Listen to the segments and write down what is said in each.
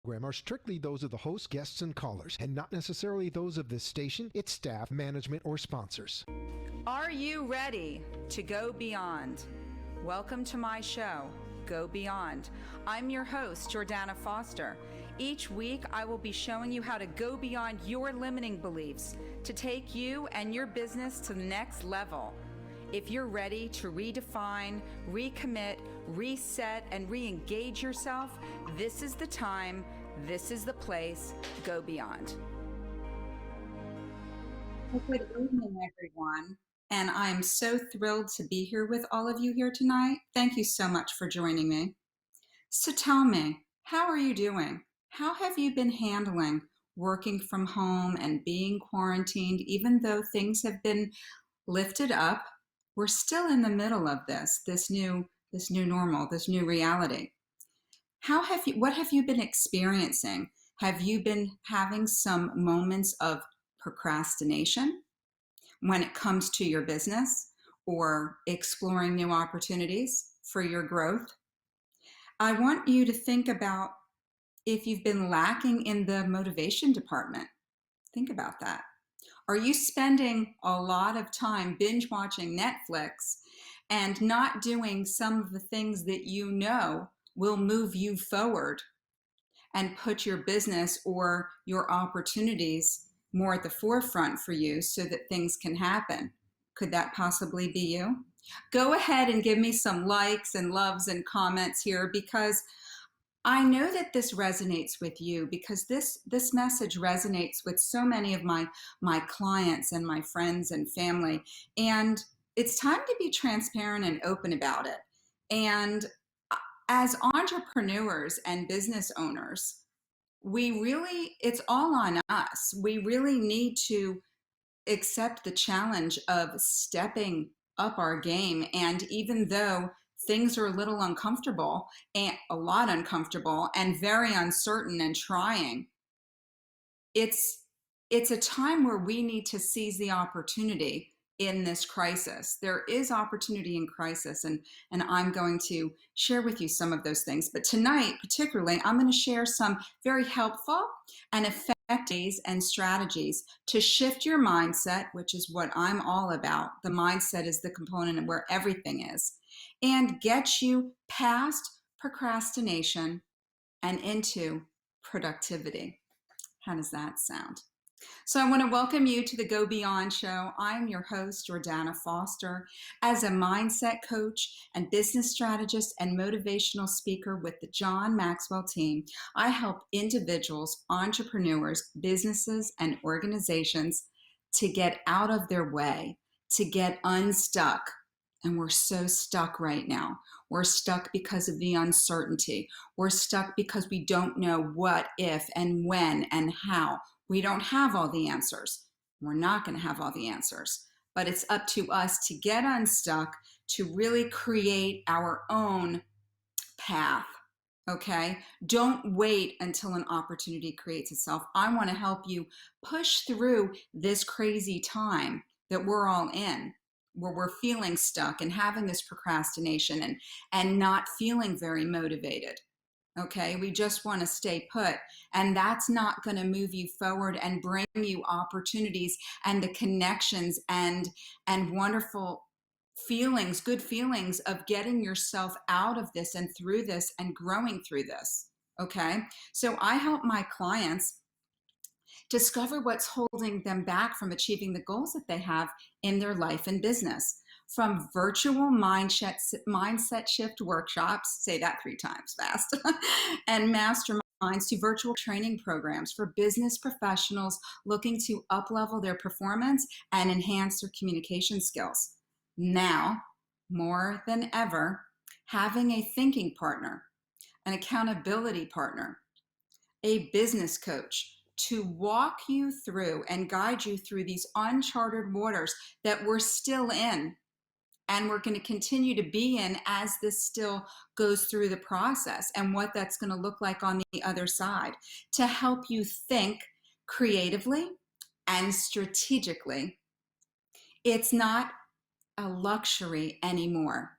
program are strictly those of the host, guests, and callers, and not necessarily those of this station, its staff, management, or sponsors. Are you ready to go beyond? Welcome to my show, Go Beyond. I'm your host, Jordana Foster. Each week, I will be showing you how to go beyond your limiting beliefs to take you and your business to the next level. If you're ready to redefine, recommit, reset, and re-engage yourself, this is the time, this is the place. Go beyond. Well, good evening, everyone. And I'm so thrilled to be here with all of you here tonight. Thank you so much for joining me. So tell me, how are you doing? How have you been handling working from home and being quarantined, even though things have been lifted up? We're still in the middle of this new normal, this new reality. What have you been experiencing? Have you been having some moments of procrastination when it comes to your business or exploring new opportunities for your growth? I want you to think about if you've been lacking in the motivation department. Think about that. Are you spending a lot of time binge watching Netflix and not doing some of the things that you know will move you forward and put your business or your opportunities more at the forefront for you so that things can happen? Could that possibly be you? Go ahead and give me some likes and loves and comments here, because I know that this resonates with you, because this message resonates with so many of my clients and my friends and family. And it's time to be transparent and open about it. And as entrepreneurs and business owners, it's all on us. We really need to accept the challenge of stepping up our game. And even though things are a little uncomfortable, and a lot uncomfortable and very uncertain and trying, it's a time where we need to seize the opportunity in this crisis. There is opportunity in crisis, and I'm going to share with you some of those things. But tonight, particularly, I'm going to share some very helpful and effective ways and strategies to shift your mindset, which is what I'm all about. The mindset is the component of where everything is, and get you past procrastination and into productivity. How does that sound? So I want to welcome you to the Go Beyond show. I'm your host, Jordana Foster. As a mindset coach and business strategist and motivational speaker with the John Maxwell team, I help individuals, entrepreneurs, businesses, and organizations to get out of their way, to get unstuck. And we're so stuck right now. We're stuck because of the uncertainty. We're stuck because we don't know what, if, and when, and how. We don't have all the answers. We're not going to have all the answers. But it's up to us to get unstuck, to really create our own path. Okay? Don't wait until an opportunity creates itself. I want to help you push through this crazy time that we're all in, where we're feeling stuck and having this procrastination and not feeling very motivated. Okay, we just want to stay put, and that's not going to move you forward and bring you opportunities and the connections and wonderful feelings, good feelings of getting yourself out of this and through this and growing through this. Okay, so I help my clients discover what's holding them back from achieving the goals that they have in their life and business. From virtual mindset shift workshops, say that 3 times fast, and masterminds, to virtual training programs for business professionals looking to up-level their performance and enhance their communication skills. Now, more than ever, having a thinking partner, an accountability partner, a business coach to walk you through and guide you through these uncharted waters that we're still in, and we're going to continue to be in as this still goes through the process, and what that's going to look like on the other side, to help you think creatively and strategically. It's not a luxury anymore.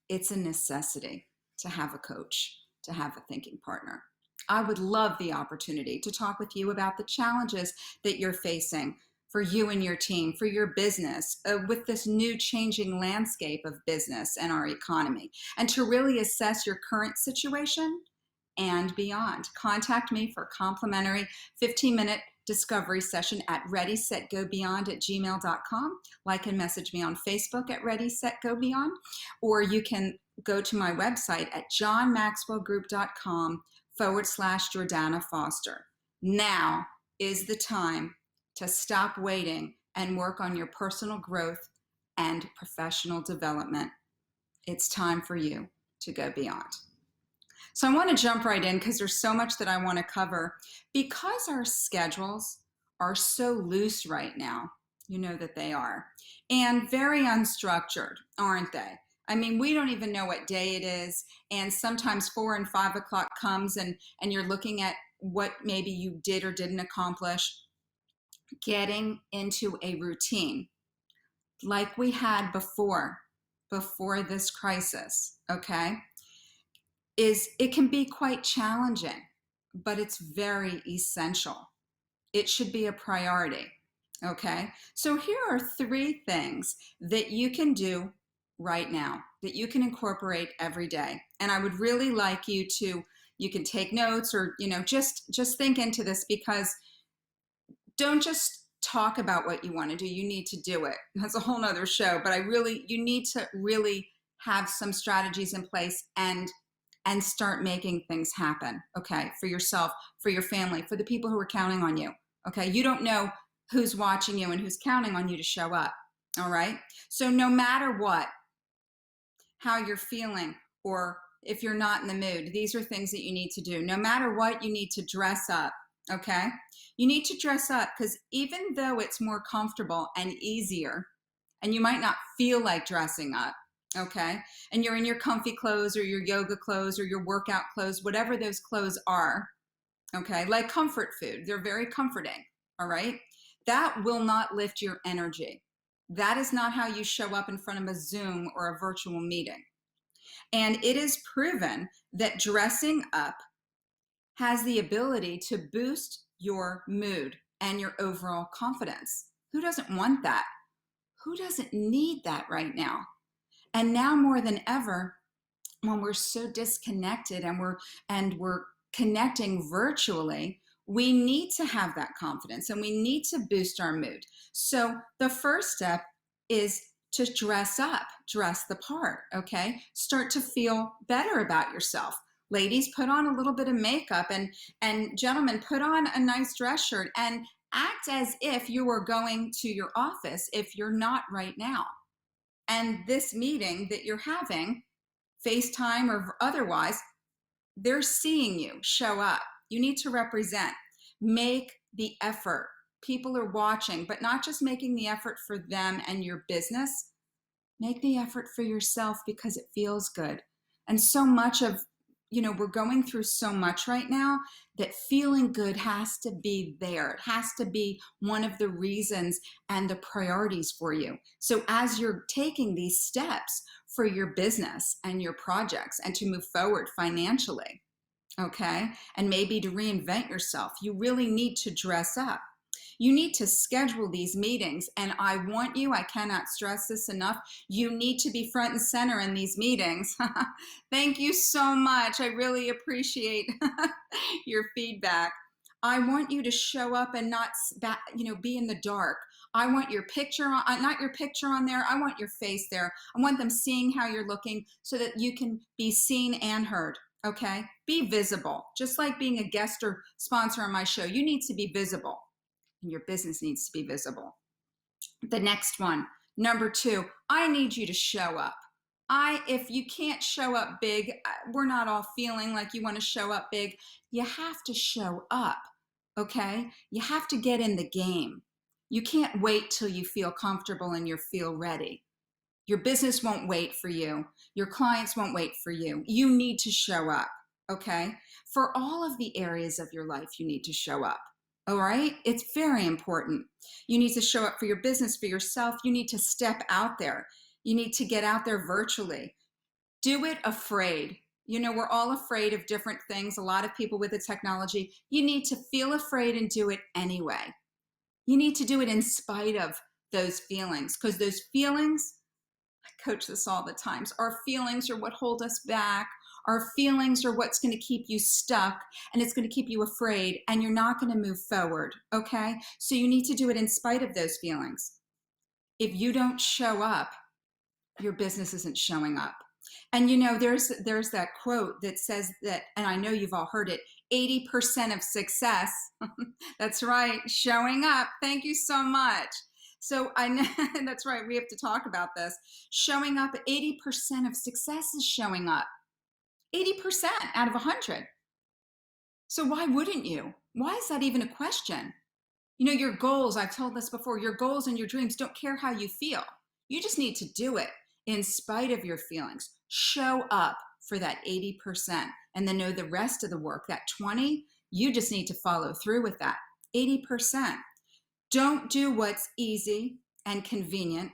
It's a necessity to have a coach, to have a thinking partner. I would love the opportunity to talk with you about the challenges that you're facing for you and your team, for your business, with this new changing landscape of business and our economy, and to really assess your current situation and beyond. Contact me for a complimentary 15-minute discovery session at readysetgobeyond@gmail.com. Like and message me on Facebook at readysetgobeyond, or you can go to my website at johnmaxwellgroup.com/Jordana Foster. Now is the time to stop waiting and work on your personal growth and professional development. It's time for you to go beyond. So I want to jump right in because there's so much that I want to cover. Because our schedules are so loose right now, you know that they are, and very unstructured, aren't they? I mean, we don't even know what day it is, and sometimes 4 and 5 o'clock comes and you're looking at what maybe you did or didn't accomplish. Getting into a routine like we had before this crisis, okay, it can be quite challenging, but it's very essential. It should be a priority, okay? So here are 3 things that you can do right now that you can incorporate every day. And I would really like you can take notes, or, just think into this, because don't just talk about what you want to do. You need to do it. That's a whole nother show, but you need to really have some strategies in place and start making things happen, okay, for yourself, for your family, for the people who are counting on you, okay? You don't know who's watching you and who's counting on you to show up, all right? So no matter what, how you're feeling, or if you're not in the mood, these are things that you need to do. No matter what, you need to dress up, okay? You need to dress up, because even though it's more comfortable and easier, and you might not feel like dressing up, okay, and you're in your comfy clothes or your yoga clothes or your workout clothes, whatever those clothes are, okay, like comfort food, they're very comforting, all right? That will not lift your energy. That is not how you show up in front of a Zoom or a virtual meeting. And it is proven that dressing up has the ability to boost your mood and your overall confidence. Who doesn't want that? Who doesn't need that right now? And now more than ever, when we're so disconnected and we're connecting virtually, we need to have that confidence and we need to boost our mood. So the first step is to dress up, dress the part, okay? Start to feel better about yourself. Ladies, put on a little bit of makeup, and gentlemen, put on a nice dress shirt and act as if you were going to your office if you're not right now. And this meeting that you're having, FaceTime or otherwise, they're seeing you show up. You need to represent. Make the effort. People are watching, but not just making the effort for them and your business. Make the effort for yourself because it feels good. And so much of, we're going through so much right now that feeling good has to be there. It has to be one of the reasons and the priorities for you. So as you're taking these steps for your business and your projects and to move forward financially, okay, and maybe to reinvent yourself, you really need to dress up. You need to schedule these meetings, and I cannot stress this enough, you need to be front and center in these meetings. Thank you so much. I really appreciate your feedback. I want you to show up and not, be in the dark. I want your picture on, not your picture on there. I want your face there. I want them seeing how you're looking so that you can be seen and heard. Okay? Be visible. Just like being a guest or sponsor on my show, you need to be visible. And your business needs to be visible. The next one, number 2, I need you to show up. If you can't show up big, we're not all feeling like you want to show up big. You have to show up, okay? You have to get in the game. You can't wait till you feel comfortable and you feel ready. Your business won't wait for you. Your clients won't wait for you. You need to show up, okay? For all of the areas of your life, you need to show up. All right? It's very important. You need to show up for your business, for yourself. You need to step out there. You need to get out there virtually. Do it afraid. We're all afraid of different things. A lot of people with the technology, you need to feel afraid and do it anyway. You need to do it in spite of those feelings, because those feelings, I coach this all the times, our feelings are what hold us back. Our feelings are what's going to keep you stuck, and it's going to keep you afraid, and you're not going to move forward. Okay. So you need to do it in spite of those feelings. If you don't show up, your business isn't showing up. And there's that quote that says that, and I know you've all heard it, 80% of success. That's right, showing up. Thank you so much. So I know that's right, we have to talk about this. Showing up, 80% of success is showing up. 80% out of 100. So why wouldn't you? Why is that even a question? Your goals, I've told this before, your goals and your dreams don't care how you feel. You just need to do it in spite of your feelings. Show up for that 80%, and then know the rest of the work, that 20, you just need to follow through with that 80%. Don't do what's easy and convenient.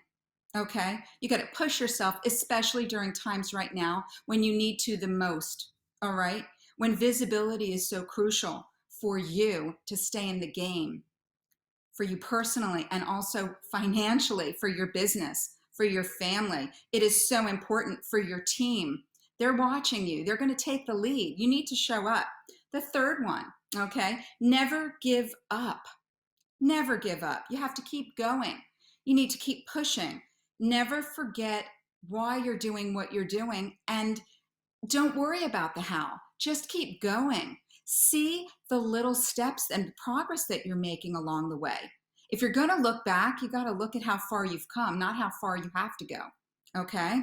Okay. You got to push yourself, especially during times right now when you need to the most. All right. When visibility is so crucial for you to stay in the game, for you personally, and also financially, for your business, for your family. It is so important for your team. They're watching you. They're going to take the lead. You need to show up. The third one, okay, never give up. Never give up. You have to keep going. You need to keep pushing. Never forget why you're doing what you're doing, and don't worry about the how. Just keep going. See the little steps and progress that you're making along the way. If you're going to look back, you got to look at how far you've come, not how far you have to go. Okay?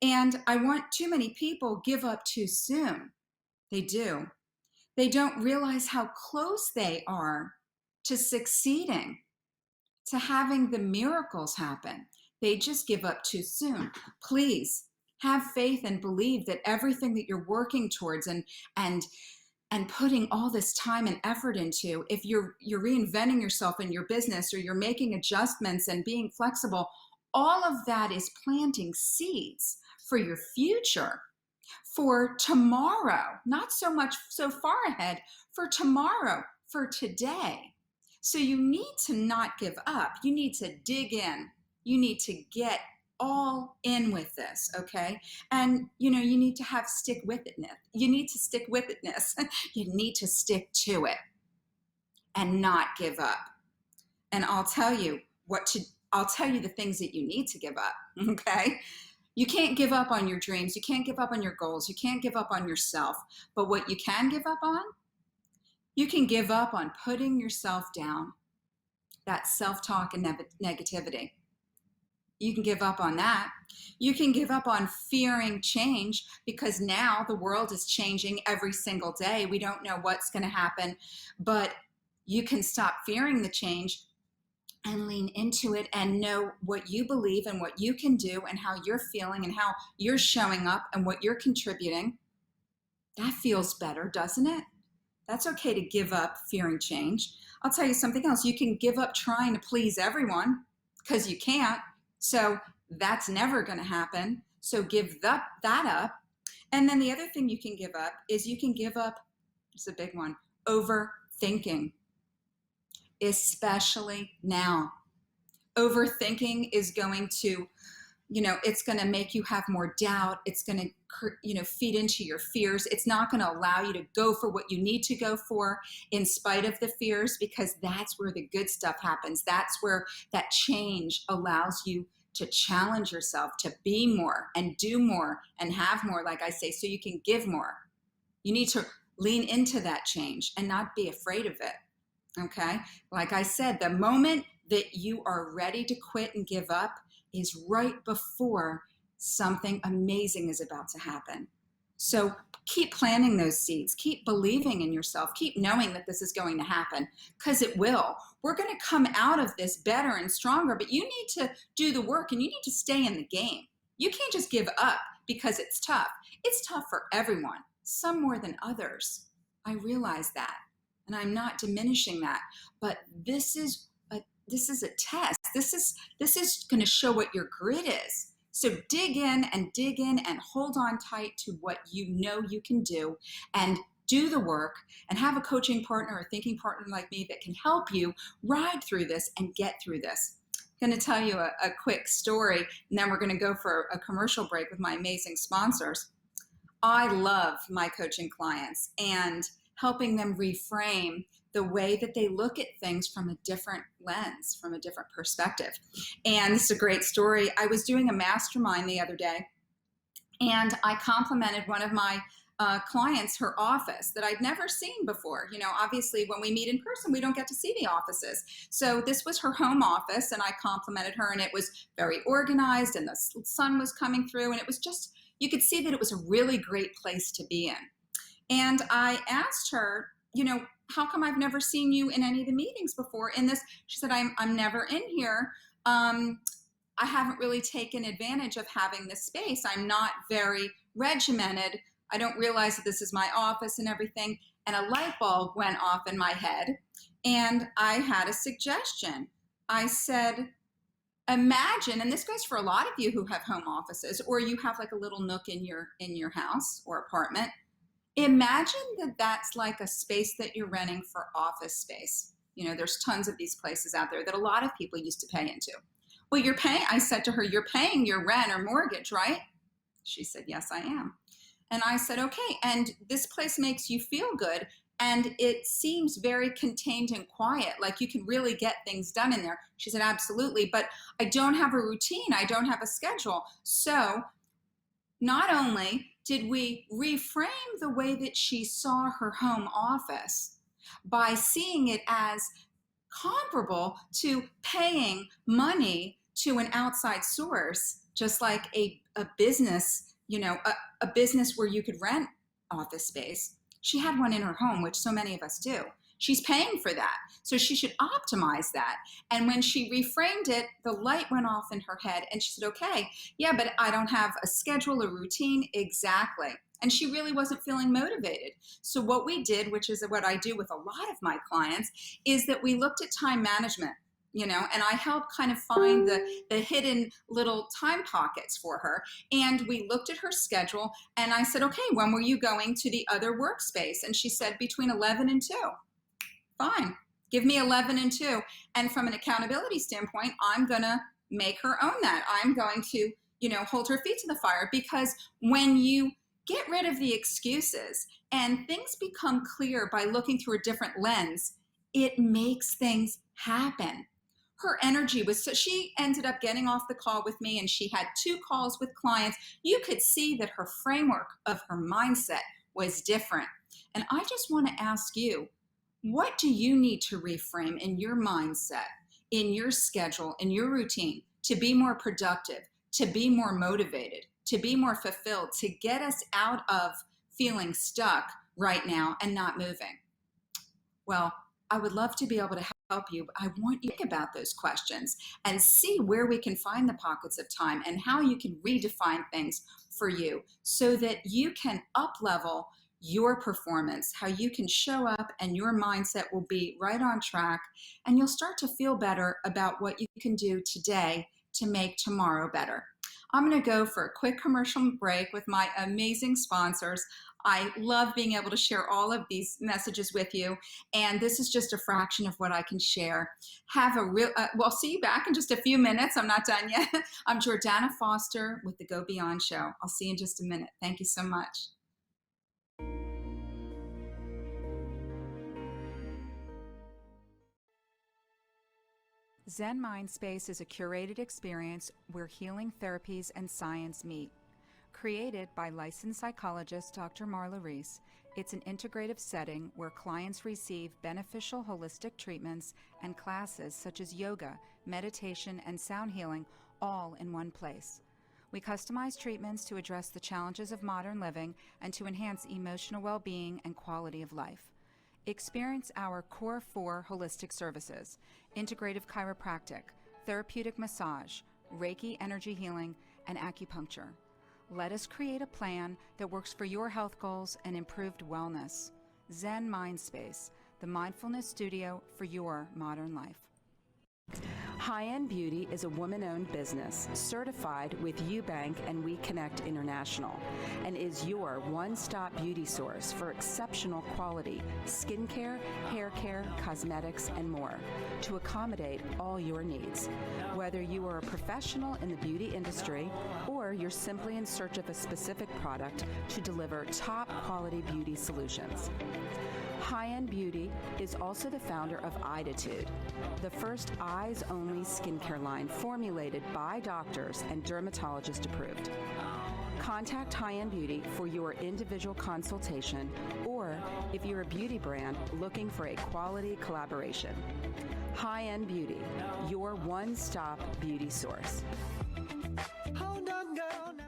And I want too many people give up too soon. They do. They don't realize how close they are to succeeding, to having the miracles happen. They just give up too soon. Please have faith and believe that everything that you're working towards and putting all this time and effort into, if you're reinventing yourself in your business, or you're making adjustments and being flexible, all of that is planting seeds for your future, for tomorrow, not so much so far ahead, for tomorrow, for today. So you need to not give up. You need to dig in. You need to get all in with this, okay? And you need to have stick with itness. You need to stick with itness. You need to stick to it and not give up. And I'll tell you the things that you need to give up, okay? You can't give up on your dreams. You can't give up on your goals. You can't give up on yourself. But what you can give up on, you can give up on putting yourself down, that self-talk and negativity. You can give up on that. You can give up on fearing change, because now the world is changing every single day. We don't know what's going to happen, but you can stop fearing the change and lean into it and know what you believe and what you can do and how you're feeling and how you're showing up and what you're contributing. That feels better, doesn't it? That's okay to give up fearing change. I'll tell you something else. You can give up trying to please everyone, because you can't. So that's never going to happen. So give that up. And then the other thing you can give up is you can give up, it's a big one, overthinking, especially now. Overthinking is going to, it's going to make you have more doubt. It's going to, feed into your fears. It's not going to allow you to go for what you need to go for in spite of the fears, because that's where the good stuff happens. That's where that change allows you to challenge yourself to be more and do more and have more, like I say, so you can give more. You need to lean into that change and not be afraid of it. Okay? Like I said, the moment that you are ready to quit and give up is right before something amazing is about to happen. So keep planting those seeds, keep believing in yourself, keep knowing that this is going to happen, because it will. We're going to come out of this better and stronger, but you need to do the work and you need to stay in the game. You can't just give up because it's tough. It's tough for everyone, some more than others. I realize that, and I'm not diminishing that, but this is a test. This is going to show what your grit is. So dig in and hold on tight to what you know you can do, and do the work, and have a coaching partner or thinking partner like me that can help you ride through this and get through this. I'm going to tell you a quick story, and then we're going to go for a commercial break with my amazing sponsors. I love my coaching clients and helping them reframe the way that they look at things from a different lens, from a different perspective. And this is a great story. I was doing a mastermind the other day, and I complimented one of my clients, her office that I'd never seen before. You know, obviously when we meet in person, we don't get to see the offices. So this was her home office, and I complimented her, and it was very organized, and the sun was coming through, and it was just, you could see that it was a really great place to be in. And I asked her, you know, how come I've never seen you in any of the meetings before in this? She said, I'm never in here. I haven't really taken advantage of having this space. I'm not very regimented. I don't realize that this is my office and everything. And a light bulb went off in my head, and I had a suggestion. I said, imagine, and this goes for a lot of you who have home offices, or you have like a little nook in your house or apartment. Imagine that that's like a space that you're renting for office space. You know, there's tons of these places out there that a lot of people used to pay into. Well, you're paying, I said to her, you're paying your rent or mortgage, right? She said, yes, I am. And I said, okay, and this place makes you feel good, and it seems very contained and quiet, like you can really get things done in there. She said, absolutely, but I don't have a routine. I don't have a schedule. So not only did we reframe the way that she saw her home office by seeing it as comparable to paying money to an outside source, just like a business, you know, a business where you could rent office space. She had one in her home, which so many of us do. She's paying for that. So she should optimize that. And when she reframed it, the light went off in her head, and she said, okay, yeah, but I don't have a schedule, a routine. Exactly. And she really wasn't feeling motivated. So what we did, which is what I do with a lot of my clients, is that we looked at time management, you know, and I helped kind of find the hidden little time pockets for her. And we looked at her schedule, and I said, okay, when were you going to the other workspace? And she said, between 11 and 2. Fine, give me 11 and 2. And from an accountability standpoint, I'm gonna make her own that. I'm going to, you know, hold her feet to the fire, because when you get rid of the excuses and things become clear by looking through a different lens, it makes things happen. Her energy was, so she ended up getting off the call with me, and she had 2 calls with clients. You could see that her framework of her mindset was different. And I just want to ask you, what do you need to reframe in your mindset, in your schedule, in your routine, to be more productive, to be more motivated, to be more fulfilled, to get us out of feeling stuck right now and not moving? Well, I would love to be able to help you. I want you to think about those questions and see where we can find the pockets of time and how you can redefine things for you so that you can up-level your performance, how you can show up and your mindset will be right on track, and you'll start to feel better about what you can do today to make tomorrow better. I'm going to go for a quick commercial break with my amazing sponsors. I love being able to share all of these messages with you, and this is just a fraction of what I can share. Have a real, well, see you back in just a few minutes. I'm not done yet. I'm Jordana Foster with the Go Beyond Show. I'll see you in just a minute. Thank you so much. Zen Mind Space is a curated experience where healing therapies and science meet. Created by licensed psychologist Dr. Marla Reese, it's an integrative setting where clients receive beneficial holistic treatments and classes such as yoga, meditation, and sound healing all in one place. We customize treatments to address the challenges of modern living and to enhance emotional well-being and quality of life. Experience our Core 4 holistic services: integrative chiropractic, therapeutic massage, Reiki energy healing, and acupuncture. Let us create a plan that works for your health goals and improved wellness. Zen Mind Space, the mindfulness studio for your modern life. High End Beauty is a woman-owned business certified with UBank and We Connect International and is your one-stop beauty source for exceptional quality skincare, hair care, cosmetics, and more to accommodate all your needs. Whether you are a professional in the beauty industry or you're simply in search of a specific product to deliver top quality beauty solutions. High End Beauty is also the founder of Iditude, the first eyes-only skincare line formulated by doctors and dermatologist approved. Contact High End Beauty for your individual consultation or if you're a beauty brand looking for a quality collaboration. High End Beauty, your one-stop beauty source. Hold on, girl, now.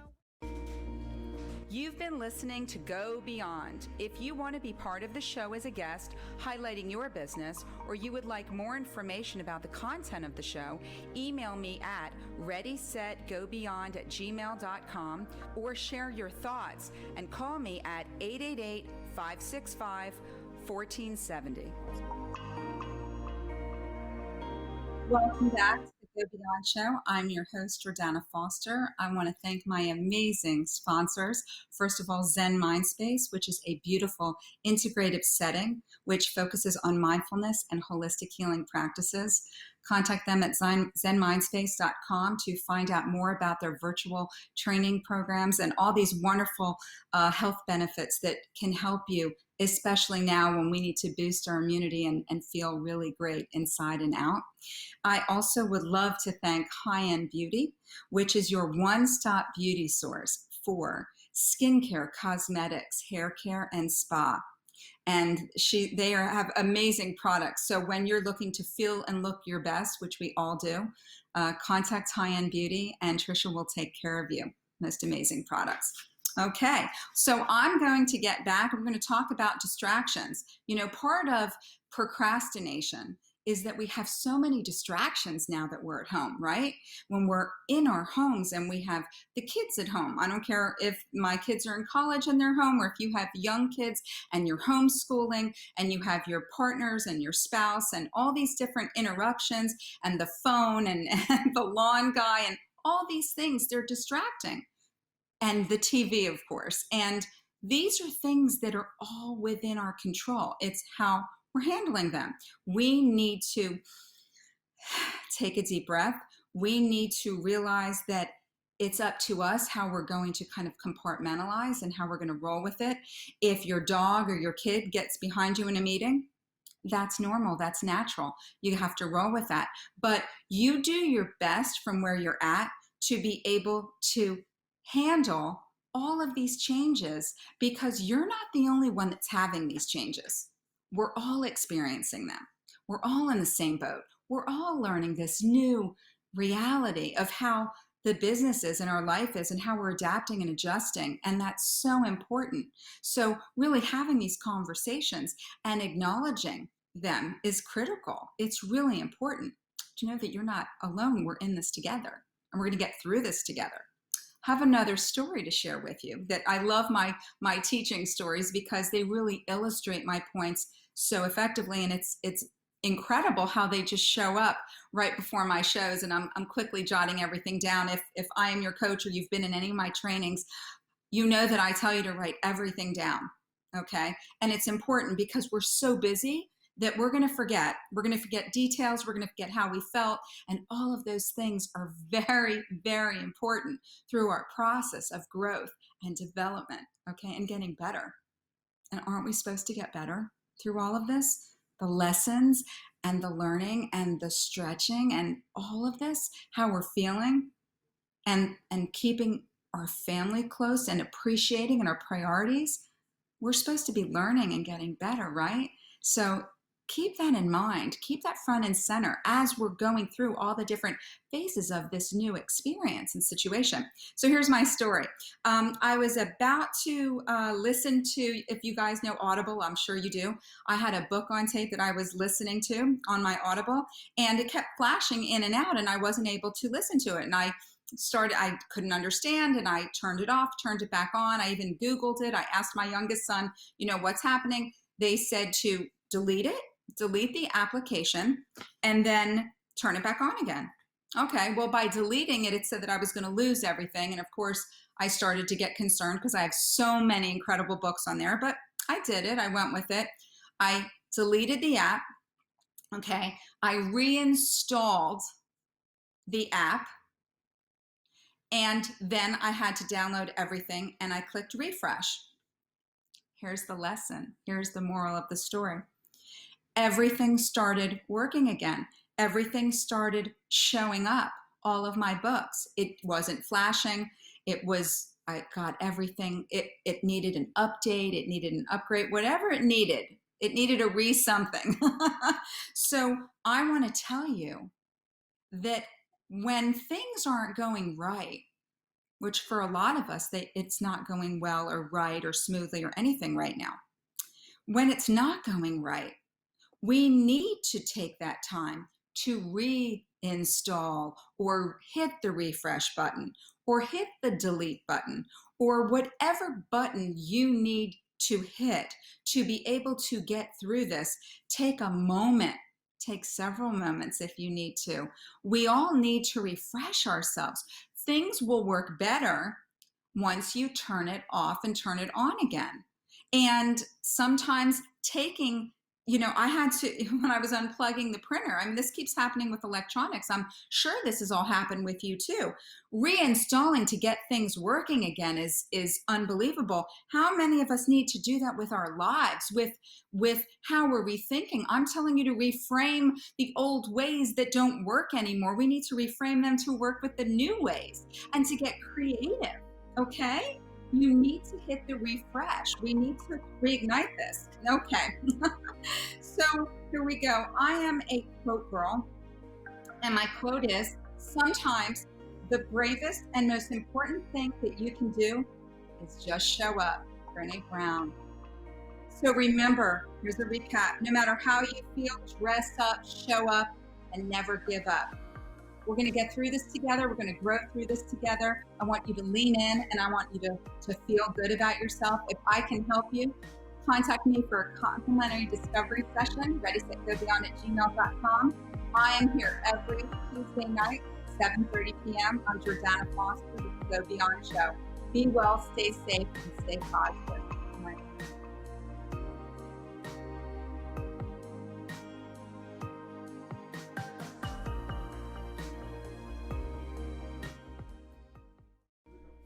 You've been listening to Go Beyond. If you want to be part of the show as a guest, highlighting your business, or you would like more information about the content of the show, email me at readysetgobeyond@gmail.com or share your thoughts and call me at 888-565-1470. Welcome back to the Go Beyond Show. I'm your host, Jordana Foster. I want to thank my amazing sponsors. First of all, Zen Mindspace, which is a beautiful integrative setting which focuses on mindfulness and holistic healing practices. Contact them at zenmindspace.com to find out more about their virtual training programs and all these wonderful health benefits that can help you, especially now when we need to boost our immunity and feel really great inside and out. I also would love to thank High End Beauty, which is your one-stop beauty source for skincare, cosmetics, hair care, and spa. And they have amazing products. So when you're looking to feel and look your best, which we all do, contact High End Beauty and Trisha will take care of you. Most amazing products. Okay, so I'm going to get back. I'm going to talk about distractions. You know, part of procrastination is that we have so many distractions now that we're at home, right? When we're in our homes and we have the kids at home. I don't care if my kids are in college and they're home, or if you have young kids and you're homeschooling and you have your partners and your spouse and all these different interruptions and the phone and the lawn guy and all these things, they're distracting. And the TV, of course. And these are things that are all within our control. It's how we're handling them. We need to take a deep breath. We need to realize that it's up to us how we're going to kind of compartmentalize and how we're going to roll with it. If your dog or your kid gets behind you in a meeting, that's normal, that's natural. You have to roll with that. But you do your best from where you're at to be able to handle all of these changes, because you're not the only one that's having these changes. We're all experiencing them. We're all in the same boat. We're all learning this new reality of how the business is and our life is and how we're adapting and adjusting. And that's so important. So really having these conversations and acknowledging them is critical. It's really important to know that you're not alone. We're in this together and we're going to get through this together. Have another story to share with you that I love my teaching stories because they really illustrate my points so effectively, and it's incredible how they just show up right before my shows, and I'm quickly jotting everything down. If I am your coach or you've been in any of my trainings, you know that I tell you to write everything down, okay? And it's important because we're so busy that we're going to forget. We're going to forget details. We're going to forget how we felt. And all of those things are very, very important through our process of growth and development, okay, and getting better. And aren't we supposed to get better through all of this? The lessons and the learning and the stretching and all of this, how we're feeling and keeping our family close and appreciating and our priorities. We're supposed to be learning and getting better, right? So keep that in mind. Keep that front and center as we're going through all the different phases of this new experience and situation. So here's my story. I was about to listen to, if you guys know Audible, I'm sure you do. I had a book on tape that I was listening to on my Audible, and it kept flashing in and out, and I wasn't able to listen to it. And I couldn't understand, and I turned it off, turned it back on. I even Googled it. I asked my youngest son, what's happening? They said to delete it, delete the application, and then turn it back on again. Okay, well, by deleting it, it said that I was going to lose everything. And of course, I started to get concerned because I have so many incredible books on there, but I did it. I went with it. I deleted the app. Okay, I reinstalled the app, and then I had to download everything, and I clicked refresh. Here's the lesson. Here's the moral of the story. Everything started working again. Everything started showing up, all of my books. It wasn't flashing. I got everything. It needed an update. It needed an upgrade, whatever it needed. It needed a re-something. So I want to tell you that when things aren't going right, which for a lot of us, it's not going well or right or smoothly or anything right now. When it's not going right, we need to take that time to reinstall or hit the refresh button or hit the delete button or whatever button you need to hit to be able to get through this. Take a moment, take several moments if you need to. We all need to refresh ourselves. Things will work better once you turn it off and turn it on again. And sometimes I had to, when I was unplugging the printer, this keeps happening with electronics. I'm sure this has all happened with you too. Reinstalling to get things working again is unbelievable. How many of us need to do that with our lives, with how we're rethinking? I'm telling you to reframe the old ways that don't work anymore. We need to reframe them to work with the new ways and to get creative, okay? You need to hit the refresh. We need to reignite this. Okay. So here we go. I am a quote girl, and my quote is, sometimes the bravest and most important thing that you can do is just show up. Brené Brown. So remember, here's a recap. No matter how you feel, dress up, show up, and never give up. We're going to get through this together. We're going to grow through this together. I want you to lean in, and I want you to feel good about yourself. If I can help you, contact me for a complimentary discovery session, readysetgobeyond@gmail.com. I am here every Tuesday night, 7:30 p.m. I'm Jordana Foster with the Go Beyond Show. Be well, stay safe, and stay positive.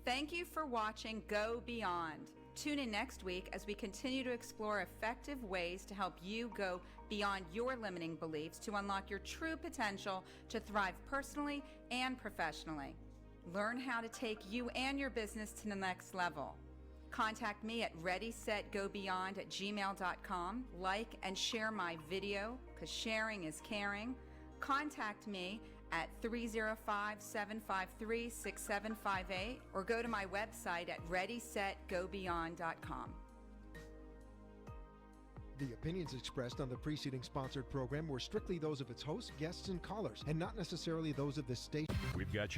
Thank you for watching Go Beyond. Tune in next week as we continue to explore effective ways to help you go beyond your limiting beliefs to unlock your true potential to thrive personally and professionally. Learn how to take you and your business to the next level. Contact me at readysetgobeyond@gmail.com. Like and share my video, because sharing is caring. Contact me at 305-753-6758 or go to my website at readysetgobeyond.com. The opinions expressed on the preceding sponsored program were strictly those of its hosts, guests, and callers, and not necessarily those of this station. We've got you